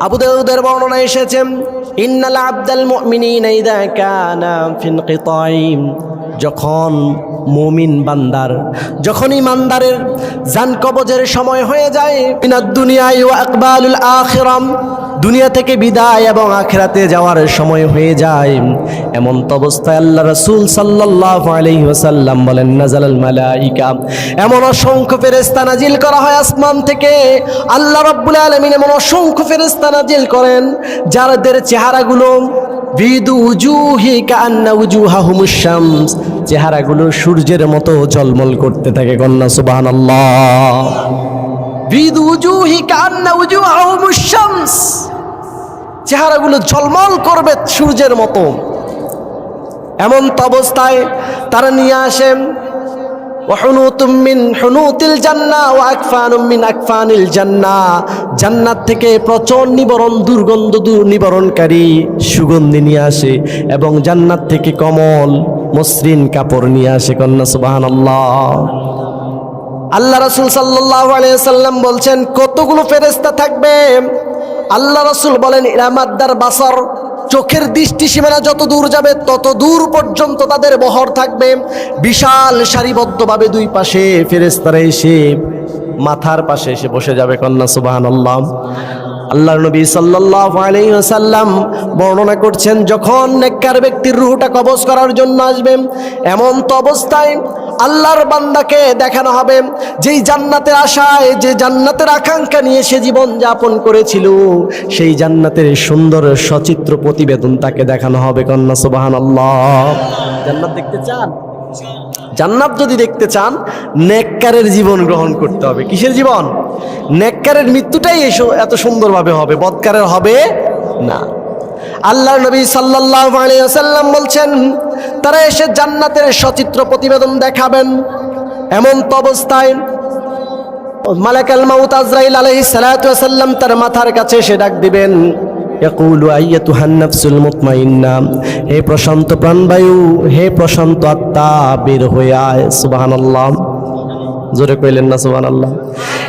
আবু দাউদের বর্ণনায় এসেছে ইন্নাল আবদাল মুমিনিনা ইযা কানা ফি ইনকিতাইম, যখন মুমিন বান্দার যখন ইমানদারের জান কবজের সময় হয়ে যায়, মিনাদ দুনিয়া ওয়া ইকবালুল আখিরাম, দুনিয়া থেকে বিদায় এবং আখিরাতে যাওয়ার সময় হয়ে যায়, এমন অবস্থায় আল্লাহ রাসূল সাল্লাল্লাহু আলাইহি ওয়াসাল্লাম বলেন নাযালাল মালাইকা, এমন অসংখ্য ফেরেশতা নাজিল করা হয় আসমান থেকে। আল্লাহ রাব্বুল আলামিন এমন অসংখ্য ফেরেশতা নাজিল করেন যাদের চেহারাগুলো বিদু উজুহি কান্না উজুহাহুমুশ শামস, চেহারাগুলো সূর্যের মতো ঝলমল করতে থাকে। কন্যা সুবহানাল্লাহ। বিদু উজুহি কান্না উজুহাহুমুশ শামস, চেহারাগুলো ঝলমল করবে সূর্যের মতো। এমন অবস্থায় তারা নিয়ে আসেন ওয়াহুনুতুম মিন হুনুতিল জান্নাহ ওয়া আকফানুম মিন আকফানিল জান্নাহ, জান্নাত থেকে প্রচণ্ড নিবরণ দুর্গন্ধ নিবরণকারী সুগন্ধি নিয়ে আসে এবং জান্নাত থেকে কমল মসৃণ কাপড় নিয়ে আসে। কন্যা সুবহানাল্লাহ। আল্লাহ রাসূল সাল্লাল্লাহু আলাইহি ওয়াসাল্লাম বলছেন কতগুলো ফেরেশতা থাকবে? আল্লাহ রাসূল বলেন ইরামাদ্দার বাসার, চোখের দৃষ্টি সীমানা যত দূর যাবে তত দূর পর্যন্ত তাদের বহর থাকবে। বিশাল সারিবদ্ধভাবে দুই পাশে ফেরেশতারা এসে মাথার পাশে এসে বসে যাবে। কন্যা সুবহানাল্লাহ। আল্লাহর নবী সাল্লাল্লাহু আলাইহি ওয়াসাল্লাম বর্ণনা করছেন যখন নেককার ব্যক্তির রূহটা কবজ করার জন্য আসবে, এমন তো অবস্থায় আল্লাহর বান্দাকে দেখানো হবে যেই জান্নাতের আশায়, যে জান্নাতের আকাঙ্ক্ষা নিয়ে সে জীবন যাপন করেছিল, সেই জান্নাতের সুন্দর সচিত্র প্রতিবেদন তাকে দেখানো হবে। কন্যা সুবহানাল্লাহ। জান্নাত দেখতে চান? জান্নাত যদি দেখতে চান নেককারের জীবন গ্রহণ করতে হবে। কিসের জীবন? নেককারের মৃত্যুটাই এত সুন্দরভাবে হবে, বদকারের হবে না। আল্লাহর নবী সাল্লাল্লাহু আলাইহি ওয়াসাল্লাম বলছেন তারা এসে জান্নাতের সচিত্র প্রতিবেদন দেখাবেন। এমন অবস্থায় মালাকুল মাউত আজরাইল আলাইহিস সালাতু ওয়াস সালাম তার মাথার কাছে এসে ডাক দিবেন, ইয়াকুলু আইয়াতুহান নাফসুল মুতমাইন্না, হে প্রশান্ত প্রাণবায়ু, হে প্রশান্ত আত্মা, বের হয়ে আয়। সুবহানাল্লাহ। জোরে কইলেন না সুবহানাল্লাহ।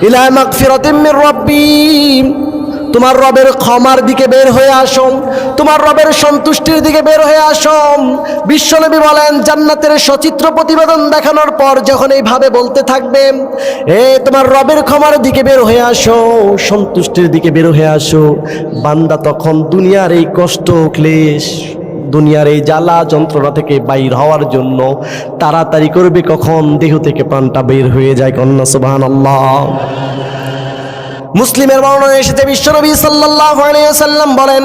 ইলা মাগফিরাতিম মির রাব্বি, তোমার রবের ক্ষমার দিকে বের হয়ে আসো, তোমার রবের সন্তুষ্টির দিকে বের হয়ে আসো। বিশ্বনবী বলেন জান্নাতের সচিত্র প্রতিবেদন দেখানোর পর যখন এইভাবে বলতে থাকবে, হে তোমার রবের ক্ষমার দিকে বের হয়ে আসো, সন্তুষ্টির দিকে বের হয়ে আসো, বান্দা তখন দুনিয়ার এই কষ্ট ক্লেশ, দুনিয়ার এই জ্বালা যন্ত্রণা থেকে বাইর হওয়ার জন্য তাড়াতাড়ি করবে কখন দেহ থেকে প্রাণটা বের হয়ে যায়। কন্যা সুবহানাল্লাহ। মুসলিমের বর্ণনায় এসেছে বিশ্বনবী সাল্লাল্লাহু আলাইহি ওয়াসাল্লাম বলেন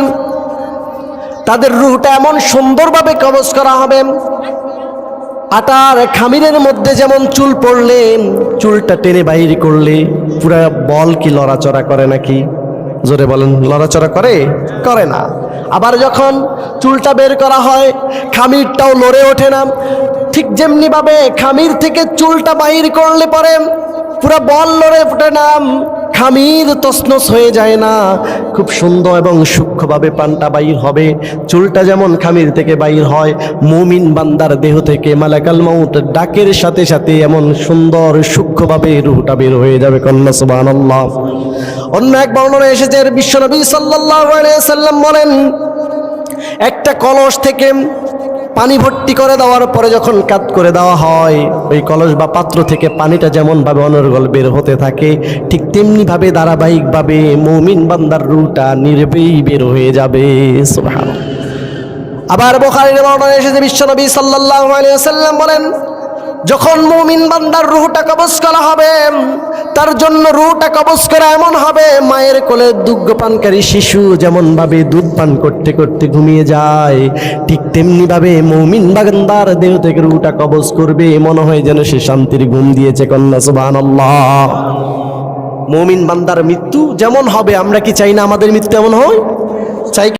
তাদের রূহটা এমন সুন্দরভাবে কবজ করা হবে, আটার খামিরের মধ্যে যেমন চুল পড়লে চুলটা টেনে বাইর করলে পুরা বল কি লড়াচড়া করে নাকি? জোরে বলেন, লড়াচড়া করে? করে না। আবার যখন চুলটা বের করা হয় খামিরটাও লড়ে ওঠে না। ঠিক যেমনি ভাবে খামির থেকে চুলটা বাহির করলে পরে পুরা বল লড়ে ওঠে না, খামির তছনছ হয়ে যায় না, খুব সুন্দর এবং সূক্ষ্মভাবে প্রাণটা বাইর হবে। চুলটা যেমন খামির থেকে বাইর হয়, মুমিন বান্দার দেহ থেকে মালাকুল মাউত ডাকের সাথে সাথে এমন সুন্দর সূক্ষ্মভাবে রূহটা বের হয়ে যাবে। কন্যা সুবহানাল্লাহ। অন্য এক বর্ণনায় এসেছে বিশ্বনবী সাল্লাল্লাহু আলাইহি ওয়াসাল্লাম বলেন একটা কলস থেকে পানি ভর্তি করে দেওয়ার পরে যখন কাত করে দেওয়া হয়, ওই কলস বা পাত্র থেকে পানিটা যেমন ভাবে অনর্গল বের হতে থাকে, ঠিক তেমনি ভাবে ধারাবাহিকভাবে মুমিন বান্দার রূহটা নির্ভেই বের হয়ে যাবে। সুবহানাল্লাহ। আবার বুখারীর বর্ণনায় এসেছে বিশ্বনবী সাল্লাল্লাহু আলাইহি ওয়াসাল্লাম বলেন যখন মুমিন বান্দার রূহটা কবজ করা হবে, তার জন্য রূহটা কবজ করা এমন হবে মায়ের কোলে দুগ্ধপানকারী শিশু যেমন ভাবে দুধ পান করতে করতে ঘুমিয়ে যায়, ঠিক তেমনি ভাবে মুমিন বান্দার দেহ থেকে রূহটা কবজ করবে, মনে হয় যেন সে শান্তির ঘুম দিয়েছে। কন্যা সুবহানাল্লাহ। মুমিন বান্দার মৃত্যু যেমন হবে, আমরা কি চাই না আমাদের মৃত্যু এমন হয়? চাই?